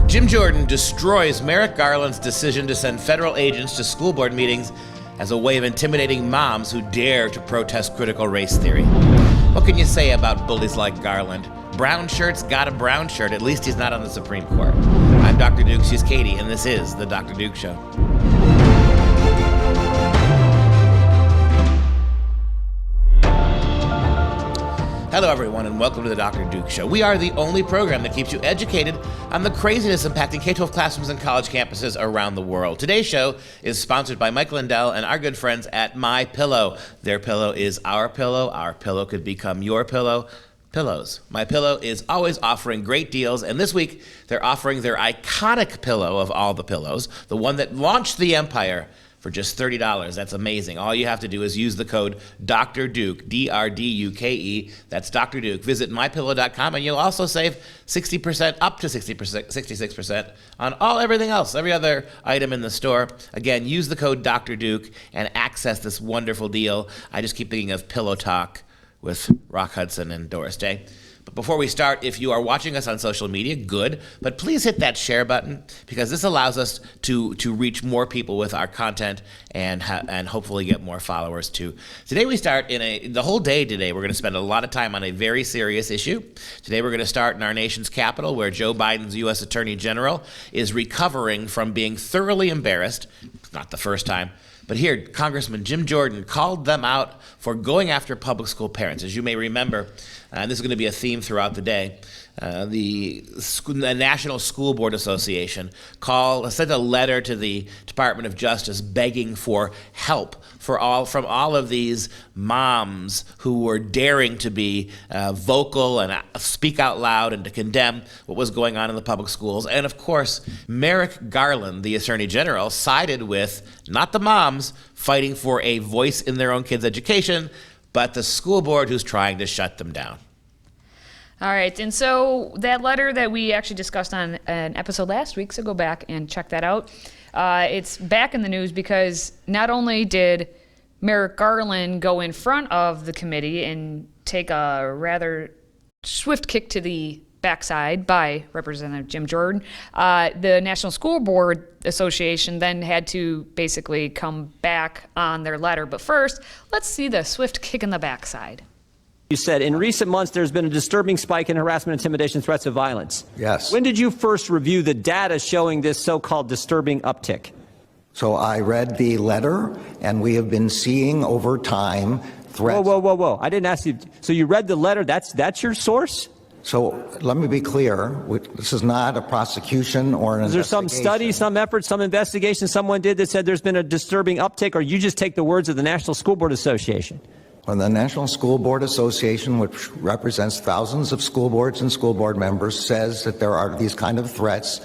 Jim Jordan destroys Merrick Garland's decision to send federal agents to school board meetings as a way of intimidating moms who dare to protest critical race theory. What can you say about bullies like Garland? Brown shirt's got a brown shirt. At least he's not on the Supreme Court. I'm Dr. Duke, she's Katie, and this is The Dr. Duke Show. Hello, everyone, and welcome to The Dr. Duke Show. We are the only program that keeps you educated on the craziness impacting K-12 classrooms and college campuses around the world. Today's show is sponsored by Mike Lindell and our good friends at My Pillow. Their pillow is our pillow. Our pillow could become your pillow. Pillows. My Pillow is always offering great deals, and this week they're offering their iconic pillow of all the pillows, the one that launched the empire, for just $30. That's amazing. All you have to do is use the code Dr. Duke, D-R-D-U-K-E. That's Dr. Duke. Visit mypillow.com, and you'll also save 60%, up to 66% on everything else, every other item in the store. Again, use the code Dr. Duke and access this wonderful deal. I just keep thinking of Pillow Talk with Rock Hudson and Doris Day. But before we start, if you are watching us on social media, good, but please hit that share button because this allows us to reach more people with our content and hopefully get more followers too. Today we start the whole day today, we're going to spend a lot of time on a very serious issue. Today we're going to start in our nation's capital where Joe Biden's U.S. Attorney General is recovering from being thoroughly embarrassed. It's not the first time. But here, Congressman Jim Jordan called them out for going after public school parents. As you may remember, and this is going to be a theme throughout the day, the National School Board Association sent a letter to the Department of Justice begging for help from all of these moms who were daring to be vocal and speak out loud and to condemn what was going on in the public schools. And of course, Merrick Garland, the Attorney General, sided with not the moms fighting for a voice in their own kids' education, but the school board who's trying to shut them down. All right, and so that letter that we actually discussed on an episode last week, so go back and check that out. It's back in the news because not only did Merrick Garland go in front of the committee and take a rather swift kick to the backside by Representative Jim Jordan, the National School Board Association then had to basically come back on their letter. But first, let's see the swift kick in the backside. You said, in recent months, there's been a disturbing spike in harassment, intimidation, threats of violence. Yes. When did you first review the data showing this so-called disturbing uptick? So I read the letter, and we have been seeing over time threats. Whoa. I didn't ask you. So you read the letter. That's your source? So let me be clear. This is not a prosecution or an Is there some study, some effort, some investigation someone did that said there's been a disturbing uptick, or you just take the words of the National School Board Association? Well, the National School Board Association, which represents thousands of school boards and school board members, says that there are these kind of threats.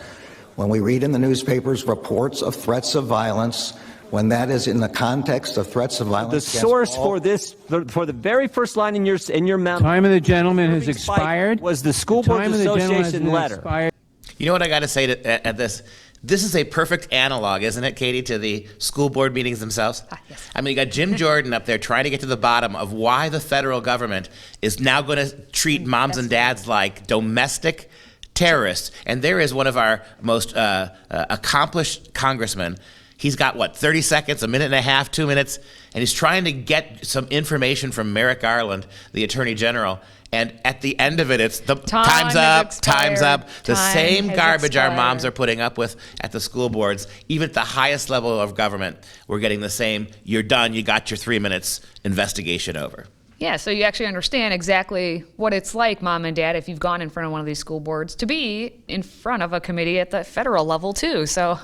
When we read in the newspapers reports of threats of violence, when that is in the context of threats of violence. The source for this, for the very first line in your memo. Time of the gentleman has expired. Was the School Board Association letter. Expired. You know what I got to say at this? This is a perfect analog, isn't it, Katie, to the school board meetings themselves? Yes. I mean, you got Jim Jordan up there trying to get to the bottom of why the federal government is now going to treat moms and dads like domestic terrorists. And there is one of our most accomplished congressmen. He's got, 30 seconds, a minute and a half, 2 minutes, and he's trying to get some information from Merrick Garland, the Attorney General. And at the end of it, it's time's up. The same garbage our moms are putting up with at the school boards, even at the highest level of government, we're getting the same, you're done, you got your 3 minutes, investigation over. Yeah, so you actually understand exactly what it's like, Mom and Dad, if you've gone in front of one of these school boards, to be in front of a committee at the federal level, too. So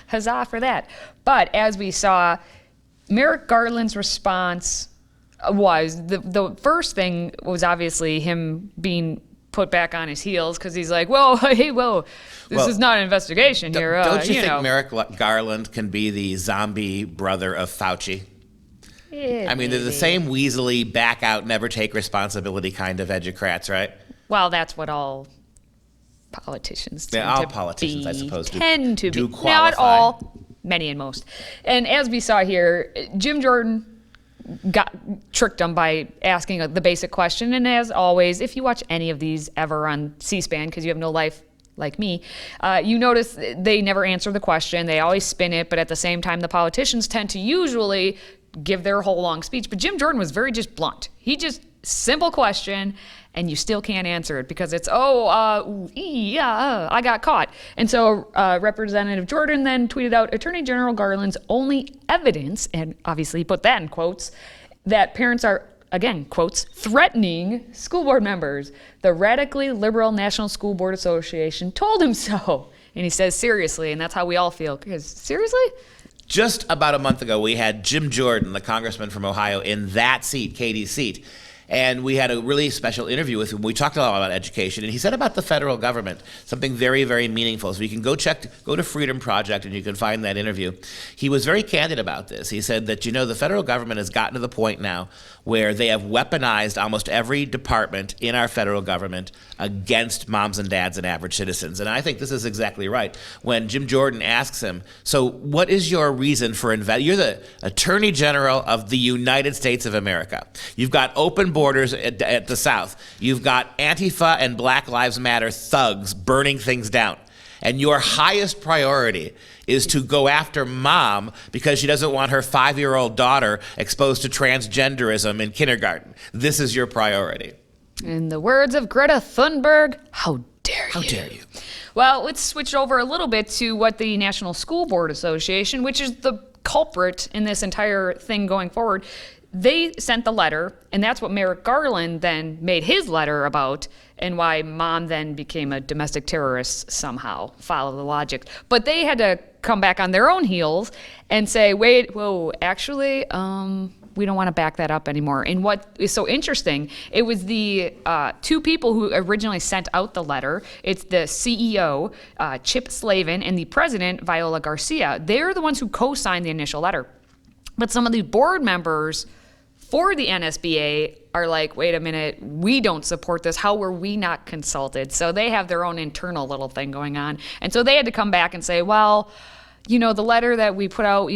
huzzah for that. But as we saw, Merrick Garland's response was the first thing was obviously him being put back on his heels because he's like, this is not an investigation here. Don't you think Merrick Garland can be the zombie brother of Fauci? Yeah, I mean, they're the same weaselly, back out, never take responsibility kind of educrats, right? Well, that's what all politicians tend all to politicians, be, I suppose, tend to do be. qualify. Not all, many and most. And as we saw here, Jim Jordan tricked them by asking the basic question. And as always, if you watch any of these ever on C-SPAN, because you have no life like me, you notice they never answer the question. They always spin it, but at the same time, the politicians tend to usually give their whole long speech. But Jim Jordan was very just blunt. He just, simple question, and you still can't answer it because it's, I got caught. And so Representative Jordan then tweeted out, Attorney General Garland's only evidence, and obviously he put that in quotes, that parents are, again, quotes, threatening school board members. The radically liberal National School Board Association told him so. And he says, seriously, and that's how we all feel. Because, seriously? Just about a month ago, we had Jim Jordan, the congressman from Ohio, in that seat, Katie's seat. And we had a really special interview with him. We talked a lot about education, and he said about the federal government something very, very meaningful. So you can go to Freedom Project, and you can find that interview. He was very candid about this. He said that, the federal government has gotten to the point now where they have weaponized almost every department in our federal government against moms and dads and average citizens. And I think this is exactly right. When Jim Jordan asks him, so what is your reason for you're the Attorney General of the United States of America. You've got open borders at the South. You've got Antifa and Black Lives Matter thugs burning things down. And your highest priority is to go after mom because she doesn't want her 5-year-old daughter exposed to transgenderism in kindergarten. This is your priority. In the words of Greta Thunberg, how dare you? How dare you? Well, let's switch over a little bit to what the National School Board Association, which is the culprit in this entire thing going forward, they sent the letter, and that's what Merrick Garland then made his letter about, and why mom then became a domestic terrorist somehow. Follow the logic. But they had to come back on their own heels and say, wait, whoa, actually, we don't want to back that up anymore. And what is so interesting, it was the two people who originally sent out the letter. It's the CEO, Chip Slavin, and the president, Viola Garcia. They're the ones who co-signed the initial letter. But some of the board members for the NSBA are like, wait a minute, we don't support this. How were we not consulted? So they have their own internal little thing going on. And so they had to come back and say, well, the letter that we put out,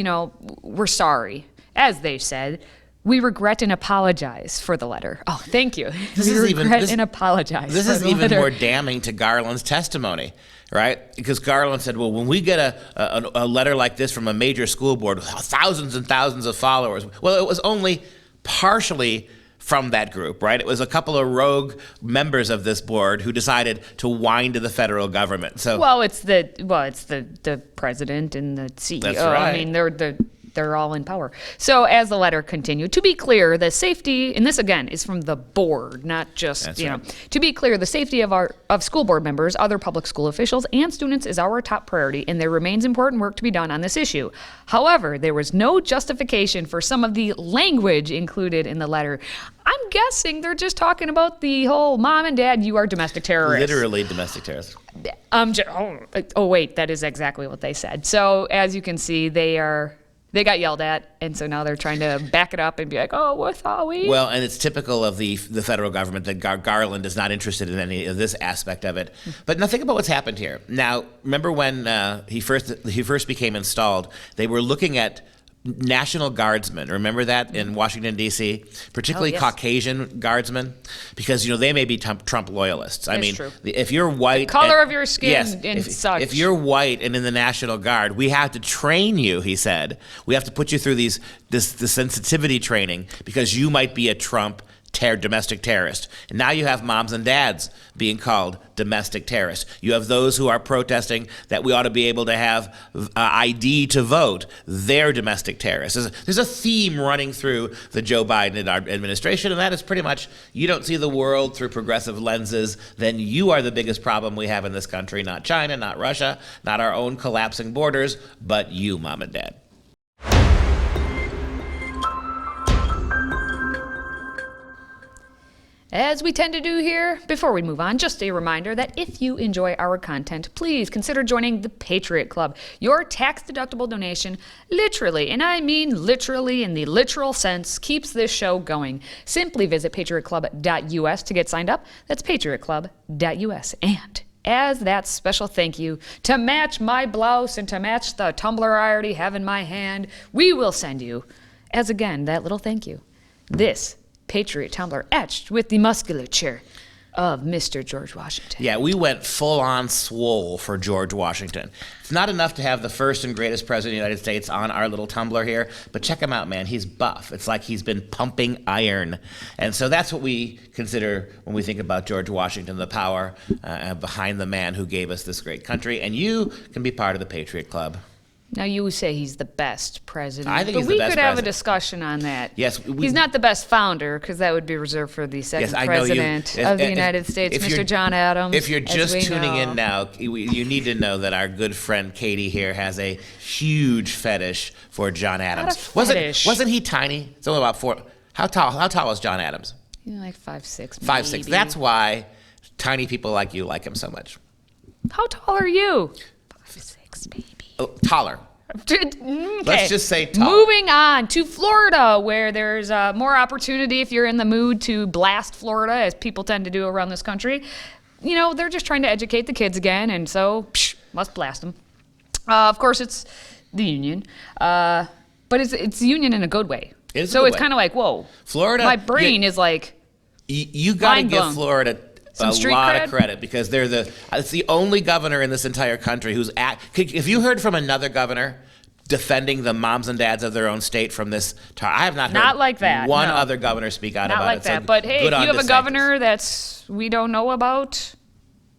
we're sorry. As they said, we regret and apologize for the letter. Oh, thank you. And apologize. This is even letter. more damning to Garland's testimony, right? Because Garland said, well, when we get a letter like this from a major school board with thousands and thousands of followers, well, it was only partially from that group, right? It was a couple of rogue members of this board who decided to whine to the federal government. So, it's the president and the CEO. That's right. I mean, they're all in power. So as the letter continued, to be clear, the safety, and this again is from the board, not just, That's right. To be clear, the safety of school board members, other public school officials, and students is our top priority, and there remains important work to be done on this issue. However, there was no justification for some of the language included in the letter. I'm guessing they're just talking about the whole mom and dad, you are domestic terrorists. literally domestic terrorists. Wait, that is exactly what they said. So as you can see, they got yelled at, and so now they're trying to back it up and be like, oh, what are we? Well, and it's typical of the federal government that Garland is not interested in any of this aspect of it. But now think about what's happened here. Now, remember when he first became installed, they were looking at National Guardsmen. Remember that in Washington, D.C., particularly yes. Caucasian guardsmen, because they may be Trump loyalists. I mean, true. if you're white, the color of your skin yes, and such. If you're white and in the National Guard, we have to train you. He said we have to put you through this sensitivity training because you might be a Trump domestic terrorist. And now you have moms and dads being called domestic terrorists. You have those who are protesting that we ought to be able to have ID to vote. They're domestic terrorists. There's a theme running through the Joe Biden administration, and that is pretty much, you don't see the world through progressive lenses, then you are the biggest problem we have in this country, not China, not Russia, not our own collapsing borders, but you, mom and dad. As we tend to do here, before we move on, just a reminder that if you enjoy our content, please consider joining the Patriot Club. Your tax-deductible donation literally, and I mean literally in the literal sense, keeps this show going. Simply visit patriotclub.us to get signed up. That's patriotclub.us. And as that special thank you, to match my blouse and to match the tumbler I already have in my hand, we will send you as again, that little thank you. This Patriot tumbler etched with the musculature of Mr. George Washington. Yeah, we went full-on swole for George Washington. It's not enough to have the first and greatest president of the United States on our little tumbler here, but check him out, man. He's buff. It's like he's been pumping iron. And so that's what we consider when we think about George Washington, the power behind the man who gave us this great country. And you can be part of the Patriot Club. Now, you say he's the best president. I think but he's the we best could have president. a discussion on that. Yes, he's not the best founder, because that would be reserved for the second I know you- president if- of the if- United States, if Mr. you're- John Adams. If you're as just we tuning know. in now, you need to know that our good friend Katie here has a huge fetish for John Adams. fetish. Wasn't he tiny? It's only about 4. How tall was John Adams? Like 5'6", 5'6". maybe. That's why tiny people like you like him so much. How tall are you? 5'6", baby. Oh, taller. Okay. Let's just say tall. Moving on to Florida, where there's more opportunity if you're in the mood to blast Florida, as people tend to do around this country. You know, they're just trying to educate the kids again, and so must blast them. Of course, it's the union, but it's the union in a good way. It's a so good it's way. kind of like, whoa, Florida. my brain is like, You got to mind give blown. Florida Some a street lot cred? of credit because it's the only governor in this entire country who's if you heard from another governor defending the moms and dads of their own state from this, I have not heard Not like that, one no. other governor speak out not about like it. that. So But hey, if good you on have a DeSantis. governor that's we don't know about,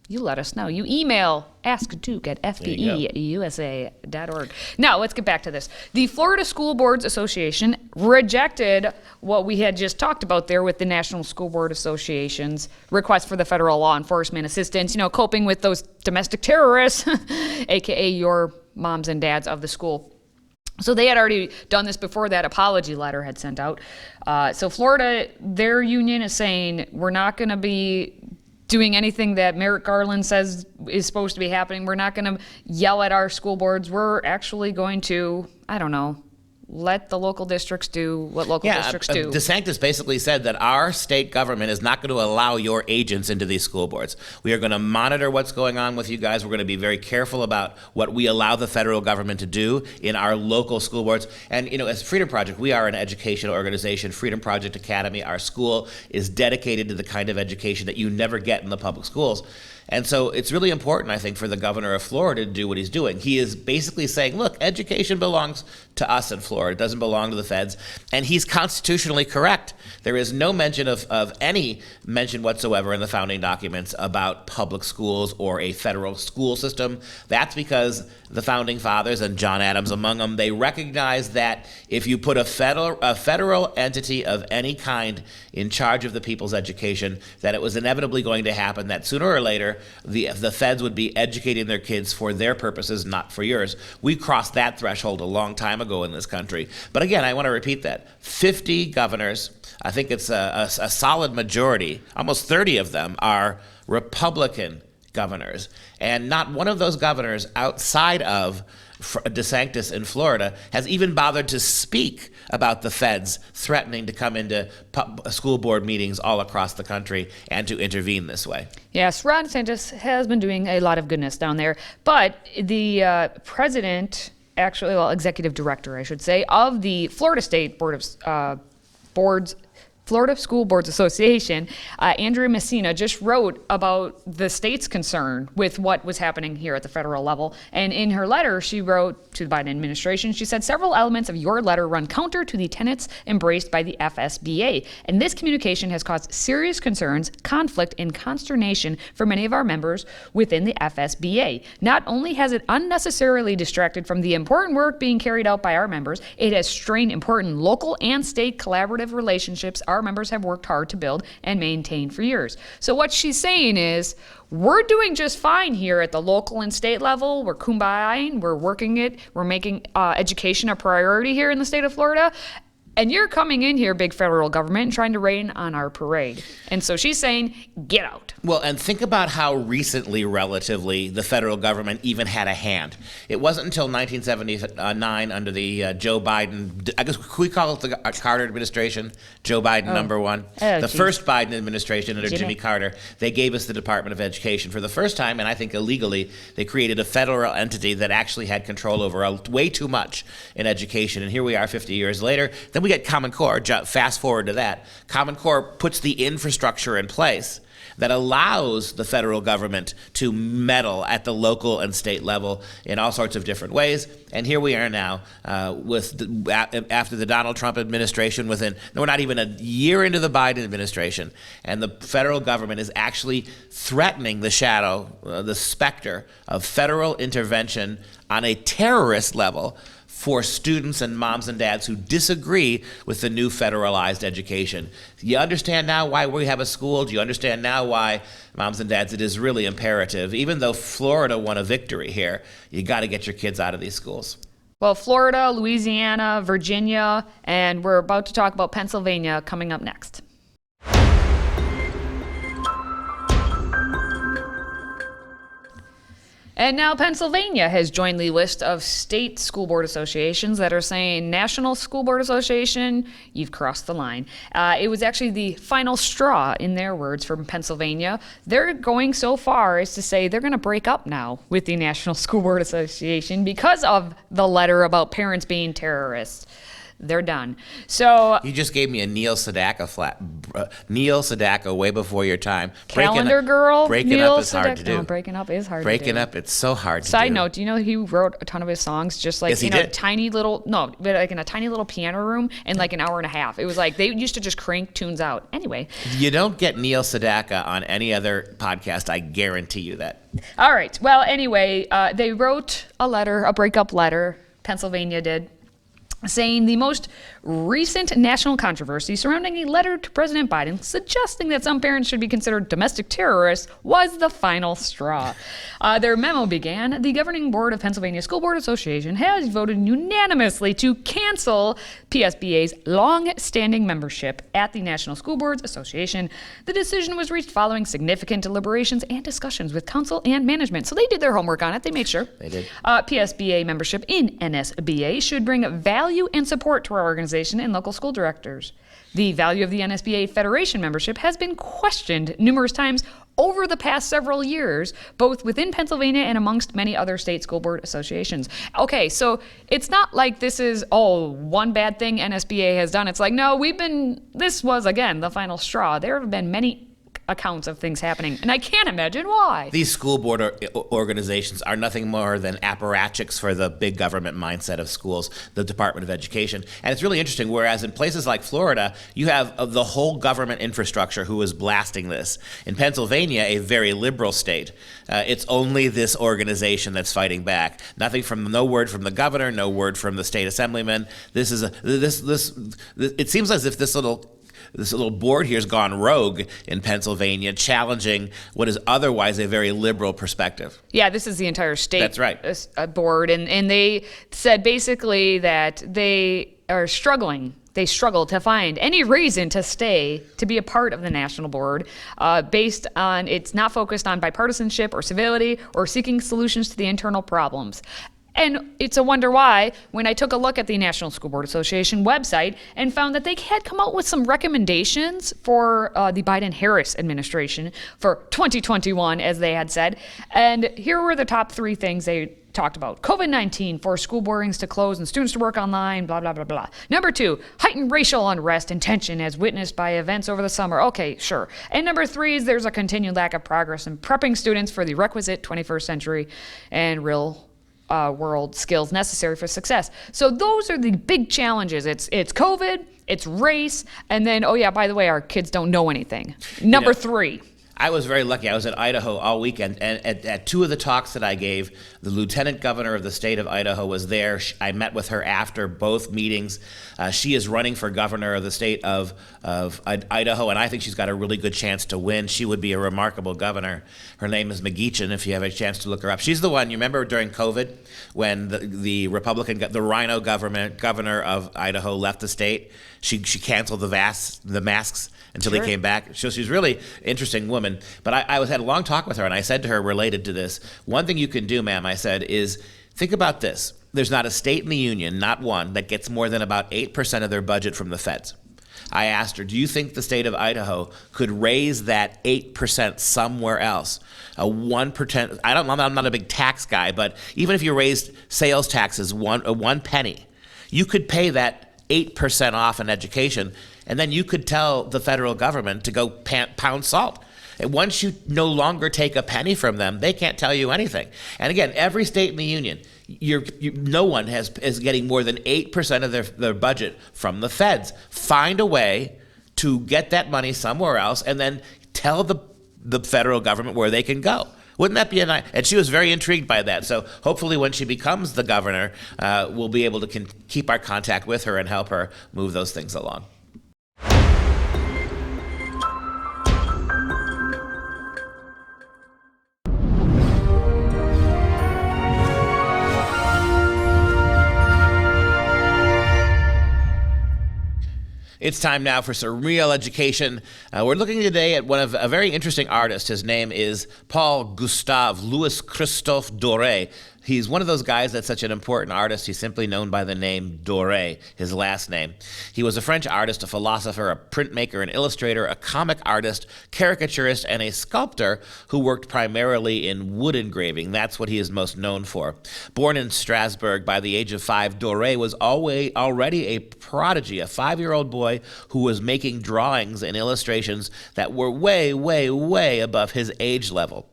you let us know. You email askduke@fdeusa.org. Now, let's get back to this. The Florida School Boards Association rejected what we had just talked about there with the National School Board Association's request for the federal law enforcement assistance, coping with those domestic terrorists, aka your moms and dads of the school. So they had already done this before that apology letter had sent out. So Florida, their union is saying, we're not going to be doing anything that Merrick Garland says is supposed to be happening. We're not going to yell at our school boards. We're actually going to, let the local districts do what local districts do. DeSantis basically said that our state government is not going to allow your agents into these school boards. We are going to monitor what's going on with you guys. We're going to be very careful about what we allow the federal government to do in our local school boards. And, as Freedom Project, we are an educational organization. Freedom Project Academy, our school, is dedicated to the kind of education that you never get in the public schools. And so it's really important, I think, for the governor of Florida to do what he's doing. He is basically saying, look, education belongs to us in Florida. It doesn't belong to the feds. And he's constitutionally correct. There is no mention of any mention whatsoever in the founding documents about public schools or a federal school system. That's because the founding fathers, and John Adams among them, they recognized that if you put a federal entity of any kind in charge of the people's education, that it was inevitably going to happen that sooner or later the feds would be educating their kids for their purposes, not for yours. We crossed that threshold a long time ago in this country. But again, I want to repeat that. 50 governors, I think it's a solid majority, almost 30 of them are Republican governors. And not one of those governors outside of DeSantis in Florida has even bothered to speak about the feds threatening to come into school board meetings all across the country and to intervene this way. Yes, Ron DeSantis has been doing a lot of goodness down there. But the president, executive director, I should say, of the Florida State Florida School Boards Association, Andrea Messina, just wrote about the state's concern with what was happening here at the federal level. And in her letter, she wrote to the Biden administration, she said, several elements of your letter run counter to the tenets embraced by the FSBA. And this communication has caused serious concerns, conflict, and consternation for many of our members within the FSBA. Not only has it unnecessarily distracted from the important work being carried out by our members, it has strained important local and state collaborative relationships our members have worked hard to build and maintain for years. So what she's saying is, we're doing just fine here at the local and state level. We're kumbayaing, we're working it, we're making education a priority here in the state of Florida. And you're coming in here, big federal government, and trying to rain on our parade. And so she's saying, get out. Well, and think about how recently, relatively, the federal government even had a hand. It wasn't until 1979 under the Joe Biden, I guess, could we call it the Carter administration? Joe Biden, number one. The first Biden administration under Jimmy Carter, they gave us the Department of Education. For the first time, and I think illegally, they created a federal entity that actually had control over way too much in education. And here we are 50 years later. Then we get Common Core. Fast forward to that. Common Core puts the infrastructure in place that allows the federal government to meddle at the local and state level in all sorts of different ways. And here we are now after the Donald Trump administration, we're not even a year into the Biden administration, and the federal government is actually threatening the shadow, the specter of federal intervention on a terrorist level for students and moms and dads who disagree with the new federalized education. You understand now why we have a school? Do you understand now why, moms and dads, it is really imperative? Even though Florida won a victory here, you got to get your kids out of these schools. Well, Florida, Louisiana, Virginia, and we're about to talk about Pennsylvania coming up next. And now Pennsylvania has joined the list of state school board associations that are saying, National School Board Association, you've crossed the line. It was actually the final straw, in their words, from Pennsylvania. They're going so far as to say they're going to break up now with the National School Board Association because of the letter about parents being terrorists. They're done. So you just gave me a Neil Sedaka Neil Sedaka way before your time. Calendar girl. Breaking Neil up is hard to do. No, breaking up is hard to do. Breaking up, it's so hard to do. Side note, do you know he wrote a ton of his songs just like in a tiny little piano room in like an hour and a half. It was like they used to just crank tunes out. Anyway. You don't get Neil Sedaka on any other podcast, I guarantee you that. All right. Well, anyway, they wrote a breakup letter, Pennsylvania did, saying the most recent national controversy surrounding a letter to President Biden suggesting that some parents should be considered domestic terrorists was the final straw. Their memo began, the governing board of Pennsylvania School Board Association has voted unanimously to cancel PSBA's long-standing membership at the National School Boards Association. The decision was reached following significant deliberations and discussions with council and management. So they did their homework on it. They made sure. They did. PSBA membership in NSBA should bring value and support to our organization and local school directors. The value of the NSBA Federation membership has been questioned numerous times over the past several years, both within Pennsylvania and amongst many other state school board associations. Okay, so it's not like this is, one bad thing NSBA has done. It's like, no, this was, again, the final straw. There have been many accounts of things happening, and I can't imagine why. These school board organizations are nothing more than apparatchiks for the big government mindset of schools, the Department of Education. And it's really interesting, whereas in places like Florida, you have the whole government infrastructure who is blasting this. In Pennsylvania, a very liberal state, it's only this organization that's fighting back. No word from the governor, no word from the state assemblyman. It seems as if this little board here has gone rogue in Pennsylvania, challenging what is otherwise a very liberal perspective. Yeah, this is the entire state. That's right. Board, and they said basically that they are struggling. They struggle to find any reason to be a part of the national board based on it's not focused on bipartisanship or civility or seeking solutions to the internal problems. And it's a wonder why, when I took a look at the National School Board Association website and found that they had come out with some recommendations for the Biden-Harris administration for 2021, as they had said. And here were the top 3 things they talked about. COVID-19 forced school boardings to close and students to work online, blah, blah, blah, blah. Number 2, heightened racial unrest and tension as witnessed by events over the summer. Okay, sure. And number 3 is there's a continued lack of progress in prepping students for the requisite 21st century and real world skills necessary for success. So those are the big challenges. It's COVID, it's race, and then, by the way, our kids don't know anything. Number 3. I was very lucky. I was in Idaho all weekend, and at two of the talks that I gave, the lieutenant governor of the state of Idaho was there. I met with her after both meetings. She is running for governor of the state of Idaho, and I think she's got a really good chance to win. She would be a remarkable governor. Her name is McGeechan, if you have a chance to look her up. She's the one, you remember during COVID, when the Republican, the Rhino governor of Idaho left the state? She canceled the masks until he came back. So she's a really interesting woman. But I had a long talk with her, and I said to her, related to this, one thing you can do, ma'am, I said, is think about this. There's not a state in the union, not one, that gets more than about 8% of their budget from the feds. I asked her, do you think the state of Idaho could raise that 8% somewhere else? A 1%, I'm not a big tax guy, but even if you raised sales taxes one penny, you could pay that 8% off in education, and then you could tell the federal government to go pound salt. And once you no longer take a penny from them, they can't tell you anything. And again, every state in the union, no one is getting more than 8% of their budget from the feds. Find a way to get that money somewhere else, and then tell the federal government where they can go. Wouldn't that be a nice? And she was very intrigued by that. So hopefully when she becomes the governor, we'll be able to keep our contact with her and help her move those things along. It's time now for some real education. We're looking today at a very interesting artist. His name is Paul Gustave Louis Christophe Doré. He's one of those guys that's such an important artist. He's simply known by the name Doré, his last name. He was a French artist, a philosopher, a printmaker, an illustrator, a comic artist, caricaturist, and a sculptor who worked primarily in wood engraving. That's what he is most known for. Born in Strasbourg by the age of 5, Doré was already a prodigy, a 5-year-old boy who was making drawings and illustrations that were way, way, way above his age level.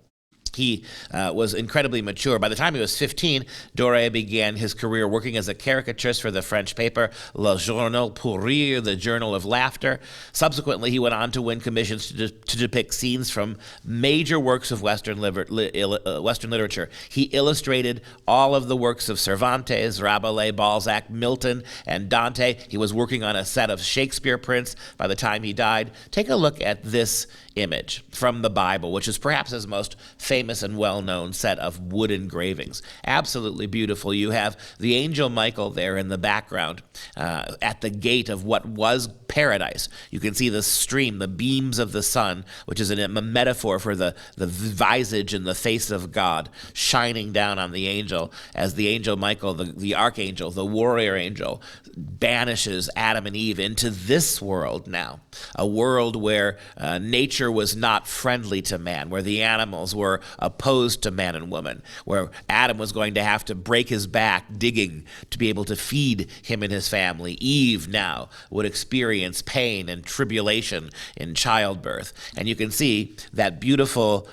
He was incredibly mature. By the time he was 15, Doré began his career working as a caricaturist for the French paper Le Journal pour Rire, the Journal of Laughter. Subsequently, he went on to win commissions to depict scenes from major works of Western literature. He illustrated all of the works of Cervantes, Rabelais, Balzac, Milton, and Dante. He was working on a set of Shakespeare prints by the time he died. Take a look at this image from the Bible, which is perhaps his most famous and well-known set of wood engravings. Absolutely beautiful. You have the angel Michael there in the background at the gate of what was paradise. You can see the stream, the beams of the sun, which is a metaphor for the visage and the face of God shining down on the angel as the angel Michael, the archangel, the warrior angel, banishes Adam and Eve into this world now, a world where nature was not friendly to man, where the animals were opposed to man and woman, where Adam was going to have to break his back digging to be able to feed him and his family. Eve now would experience pain and tribulation in childbirth. And you can see that beautiful,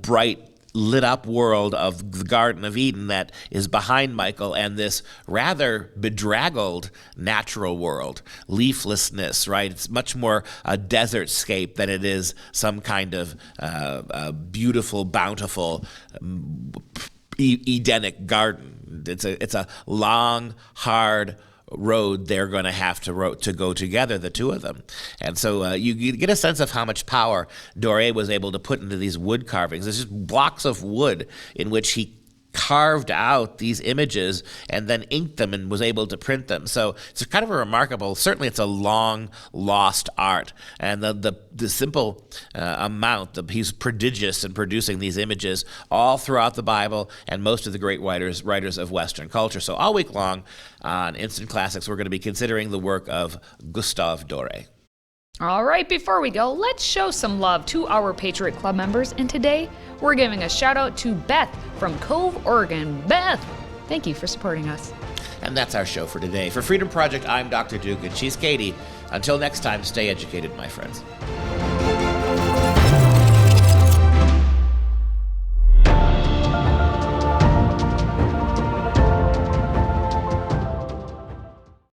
bright, lit up world of the Garden of Eden that is behind Michael, and this rather bedraggled natural world. Leaflessness, right? It's much more a desert scape than it is some kind of beautiful, bountiful, Edenic garden. It's a long, hard road they're going to have to go together, the two of them. And so you get a sense of how much power Doré was able to put into these wood carvings. There's just blocks of wood in which he carved out these images and then inked them and was able to print them. So it's kind of a remarkable, certainly it's a long lost art. And the simple amount, he's prodigious in producing these images all throughout the Bible and most of the great writers of Western culture. So all week long on Instant Classics, we're going to be considering the work of Gustave Doré. All right, before we go, let's show some love to our Patriot Club members. And today, we're giving a shout out to Beth from Cove, Oregon. Beth, thank you for supporting us. And that's our show for today. For Freedom Project, I'm Dr. Duke, and she's Katie. Until next time, stay educated, my friends.